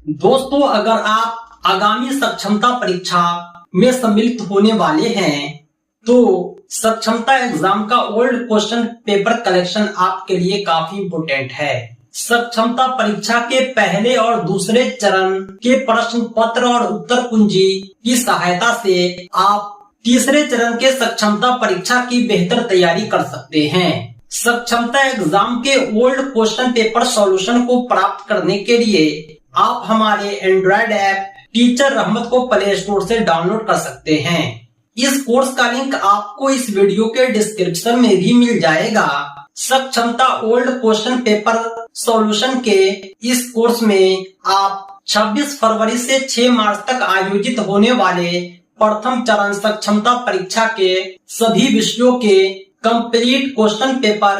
दोस्तों, अगर आप आगामी सक्षमता परीक्षा में सम्मिलित होने वाले हैं तो सक्षमता एग्जाम का ओल्ड क्वेश्चन पेपर कलेक्शन आपके लिए काफी इम्पोर्टेंट है। सक्षमता परीक्षा के पहले और दूसरे चरण के प्रश्न पत्र और उत्तर कुंजी की सहायता से आप तीसरे चरण के सक्षमता परीक्षा की बेहतर तैयारी कर सकते हैं। सक्षमता एग्जाम के ओल्ड क्वेश्चन पेपर सॉल्यूशन को प्राप्त करने के लिए आप हमारे एंड्रॉइड ऐप टीचर रहमत को प्ले स्टोर से डाउनलोड कर सकते हैं। इस कोर्स का लिंक आपको इस वीडियो के डिस्क्रिप्शन में भी मिल जाएगा। सक्षमता ओल्ड क्वेश्चन पेपर सॉल्यूशन के इस कोर्स में आप 26 फरवरी से 6 मार्च तक आयोजित होने वाले प्रथम चरण सक्षमता परीक्षा के सभी विषयों के कंप्लीट क्वेश्चन पेपर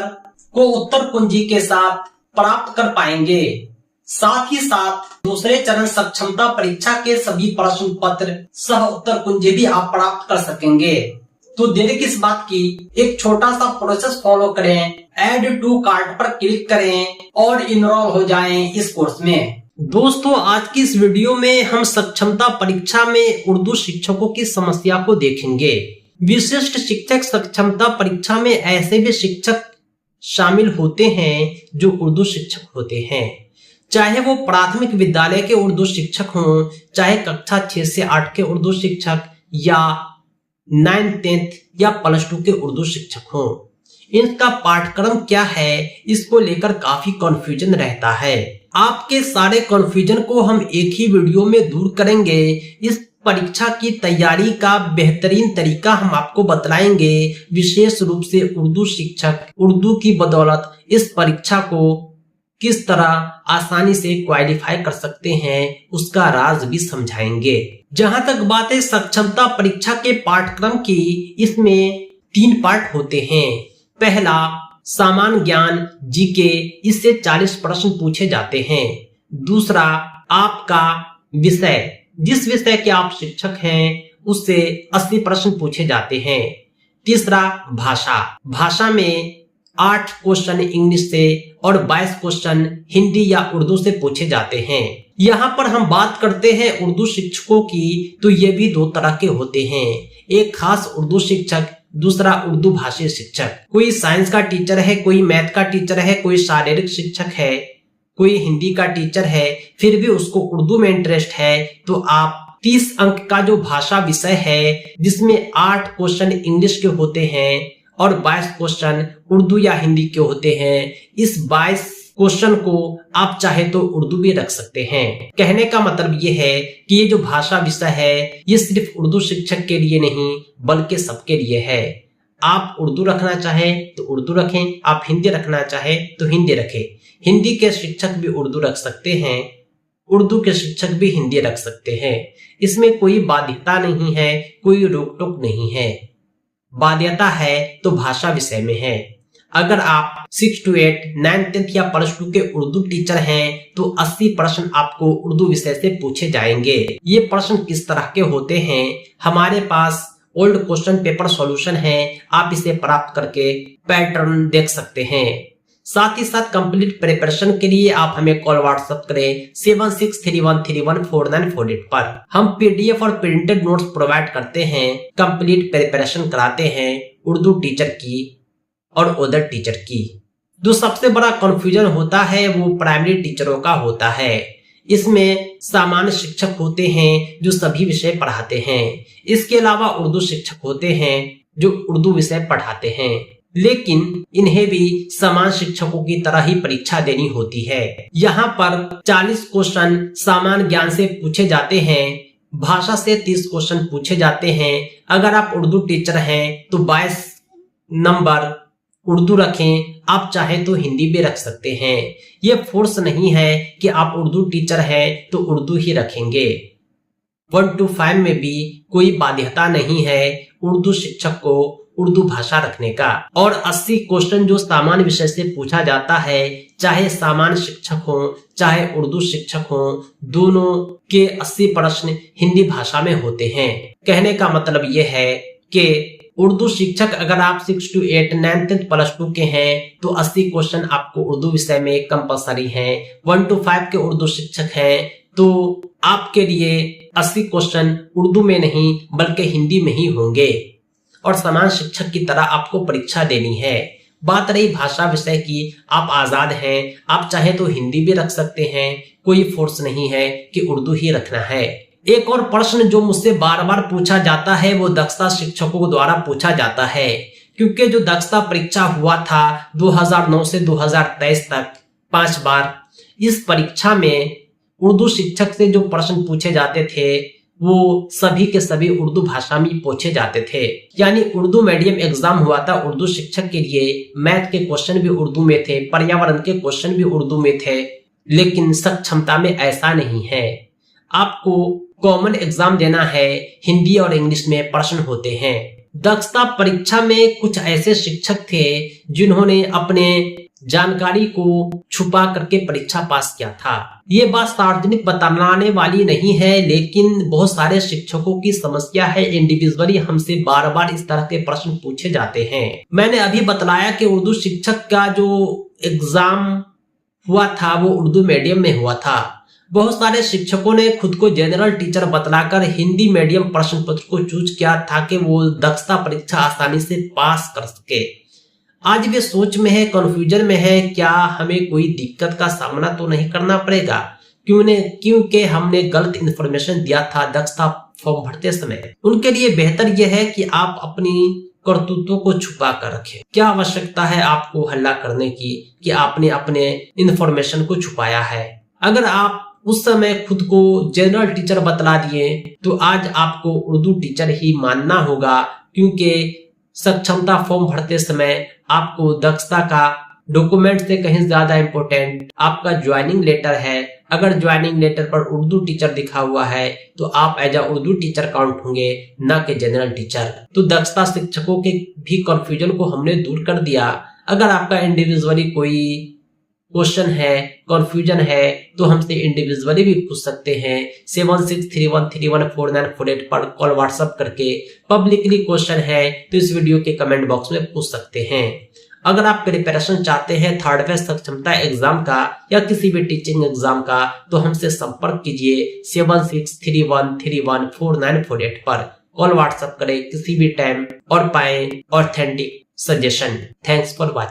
को उत्तर कुंजी के साथ प्राप्त कर पाएंगे। साथ ही साथ दूसरे चरण सक्षमता परीक्षा के सभी प्रश्न पत्र सह उत्तर कुंजी भी आप प्राप्त कर सकेंगे। तो देर किस बात की, एक छोटा सा प्रोसेस फॉलो करें, ऐड टू कार्ट पर क्लिक करें और इनरोल हो जाएं इस कोर्स में। दोस्तों, आज की इस वीडियो में हम सक्षमता परीक्षा में उर्दू शिक्षकों की समस्या को देखेंगे। विशिष्ट शिक्षक सक्षमता परीक्षा में ऐसे भी शिक्षक शामिल होते हैं जो उर्दू शिक्षक होते हैं, चाहे वो प्राथमिक विद्यालय के उर्दू शिक्षक हों, चाहे कक्षा 6 से 8 के उर्दू शिक्षक या 9, 10 या +2 के उर्दू शिक्षक हों। इनका पाठ्यक्रम क्या है, इसको लेकर काफी कंफ्यूजन रहता है। आपके सारे कंफ्यूजन को हम एक ही वीडियो में दूर करेंगे। इस परीक्षा की तैयारी का बेहतरीन तरीका हम आपको बतलाएंगे। विशेष रूप से उर्दू शिक्षक उर्दू की बदौलत इस परीक्षा को किस तरह आसानी से क्वालिफाई कर सकते हैं, उसका राज भी समझाएंगे। जहां तक बात है सक्षमता परीक्षा के पाठ्यक्रम की, इसमें 3 पार्ट होते हैं। पहला सामान्य ज्ञान जीके, इससे 40 प्रश्न पूछे जाते हैं। दूसरा आपका विषय, जिस विषय के आप शिक्षक हैं उससे 80 प्रश्न पूछे जाते हैं। तीसरा भाषा में 8 क्वेश्चन इंग्लिश से और 22 क्वेश्चन हिंदी या उर्दू से पूछे जाते हैं। यहाँ पर हम बात करते हैं उर्दू शिक्षकों की, तो ये भी 2 तरह के होते हैं। एक खास उर्दू शिक्षक, दूसरा उर्दू भाषी शिक्षक। कोई साइंस का टीचर है, कोई मैथ का टीचर है, कोई शारीरिक शिक्षक है, कोई हिंदी का टीचर है, फिर भी उसको उर्दू में इंटरेस्ट है, तो आप 30 अंक का जो भाषा विषय है जिसमें 8 क्वेश्चन इंग्लिश के होते हैं और 22 क्वेश्चन उर्दू या हिंदी के होते हैं, इस 22 क्वेश्चन को आप चाहे तो उर्दू भी रख सकते हैं। कहने का मतलब ये है कि ये जो भाषा विषय है ये सिर्फ उर्दू शिक्षक के लिए नहीं बल्कि सबके लिए है। आप उर्दू रखना चाहें तो उर्दू रखें, आप हिंदी रखना चाहें तो हिंदी रखें। हिंदी के शिक्षक भी उर्दू रख सकते हैं, उर्दू के शिक्षक भी हिंदी रख सकते हैं। इसमें कोई बाध्यता नहीं है, कोई रोक टोक नहीं है। बाध्यता है तो भाषा विषय में है। अगर आप 6 to 8, 9, 10 या +2 के उर्दू टीचर हैं तो 80 प्रश्न आपको उर्दू विषय से पूछे जाएंगे। ये प्रश्न किस तरह के होते हैं, हमारे पास ओल्ड क्वेश्चन पेपर सॉल्यूशन है, आप इसे प्राप्त करके पैटर्न देख सकते हैं। साथ ही साथ कंप्लीट प्रिपरेशन के लिए आप हमें कॉल व्हाट्सएप करें 7631314948 पर। हम PDF और प्रिंटेड नोट्स प्रोवाइड करते हैं, कंप्लीट प्रिपरेशन कराते हैं उर्दू टीचर की और अदर टीचर की। जो सबसे बड़ा कंफ्यूजन होता है वो प्राइमरी टीचरों का होता है। इसमें सामान्य शिक्षक होते हैं जो सभी विषय पढ़ाते हैं। इसके अलावा उर्दू शिक्षक होते हैं जो उर्दू विषय पढ़ाते हैं, लेकिन इन्हें भी समान शिक्षकों की तरह ही परीक्षा देनी होती है। यहाँ पर 40 क्वेश्चन सामान्य ज्ञान से पूछे जाते हैं, भाषा से 30 क्वेश्चन पूछे जाते हैं। अगर आप उर्दू टीचर हैं तो 22 नंबर उर्दू रखें, आप चाहें तो हिंदी भी रख सकते हैं। ये फोर्स नहीं है कि आप उर्दू टीचर हैं तो उर्दू ही रखेंगे। 1 to 5 में भी कोई बाध्यता नहीं है उर्दू शिक्षक को उर्दू भाषा रखने का। और 80 क्वेश्चन जो सामान्य विषय से पूछा जाता है, चाहे सामान्य शिक्षक हो चाहे उर्दू शिक्षक हो, दोनों के 80 प्रश्न हिंदी भाषा में होते हैं। कहने का मतलब ये है कि उर्दू शिक्षक अगर आप 6 to 8, 9, 10 +2 के हैं तो 80 क्वेश्चन आपको उर्दू विषय में कंपलसरी हैं। 1 to 5 के उर्दू शिक्षक हैं तो आपके लिए 80 क्वेश्चन उर्दू में नहीं बल्कि हिंदी में ही होंगे और समान शिक्षक की तरह आपको परीक्षा देनी है। बात रही भाषा विषय की, आप आजाद हैं, आप चाहे तो हिंदी भी रख सकते हैं, कोई फोर्स नहीं है कि उर्दू ही रखना है। एक और प्रश्न जो मुझसे बार बार पूछा जाता है वो दक्षता शिक्षकों द्वारा पूछा जाता है, क्योंकि जो दक्षता परीक्षा हुआ था 2009 से 2023 तक 5 बार, इस परीक्षा में उर्दू शिक्षक से जो प्रश्न पूछे जाते थे वो सभी के सभी उर्दू भाषा में पूछे जाते थे। यानी उर्दू मीडियम एग्जाम हुआ था उर्दू शिक्षक के लिए, मैथ के क्वेश्चन भी उर्दू में थे, पर्यावरण के क्वेश्चन भी उर्दू में थे। लेकिन सक्षमता में ऐसा नहीं है, आपको कॉमन एग्जाम देना है, हिंदी और इंग्लिश में प्रश्न होते हैं। दक्षता परीक्षा में कुछ ऐसे शिक्षक थे जिन्होंने अपने जानकारी को छुपा करके परीक्षा पास किया था। ये बात सार्वजनिक बताने वाली नहीं है, लेकिन बहुत सारे शिक्षकों की समस्या है, इंडिविजुअली हमसे बार बार इस तरह के प्रश्न पूछे जाते हैं। मैंने अभी बतलाया कि उर्दू शिक्षक का जो एग्जाम हुआ था वो उर्दू मीडियम में हुआ था। बहुत सारे शिक्षकों ने खुद को जनरल टीचर बतलाकर हिंदी मीडियम प्रश्न पत्र को चूज किया था कि वो दक्षता परीक्षा आसानी से पास कर सके। आज वे सोच में है, कंफ्यूजन में है, क्या हमें कोई दिक्कत का सामना तो नहीं करना पड़ेगा, क्योंकि हमने गलत इन्फॉर्मेशन दिया था दक्षता फॉर्म भरते समय। उनके लिए बेहतर यह है कि आप अपनी करतूतों को छुपा कर रखें। क्या आवश्यकता है आपको हल्ला करने की कि आपने अपने इन्फॉर्मेशन को छुपाया है? अगर आप उस समय खुद को जनरल टीचर बतला दिए तो आज आपको उर्दू टीचर ही मानना होगा, क्योंकि सक्षमता फॉर्म भरते समय आपको दक्षता का डॉक्यूमेंट से कहीं ज्यादा इंपॉर्टेंट आपका ज्वाइनिंग लेटर है। अगर ज्वाइनिंग लेटर पर उर्दू टीचर लिखा हुआ है तो आप as a Urdu teacher count होंगे, ना कि जनरल टीचर। तो दक्षता शिक्षकों के भी कंफ्यूजन को हमने दूर कर दिया। अगर आपका इंडिविजुअली कोई क्वेश्चन है, कंफ्यूजन है, तो हमसे इंडिविजुअली भी पूछ सकते हैं। 7631314948 पर कॉल व्हाट्सएप करके। पब्लिकली क्वेश्चन है तो इस वीडियो के कमेंट बॉक्स में पूछ सकते हैं। अगर आप प्रिपरेशन चाहते हैं थर्ड फेज सक्षमता एग्जाम का या किसी भी टीचिंग एग्जाम का, तो हमसे संपर्क कीजिए 7631314948 पर कॉल व्हाट्सएप करें किसी भी टाइम और पाएं authentic suggestion. Thanks for watching.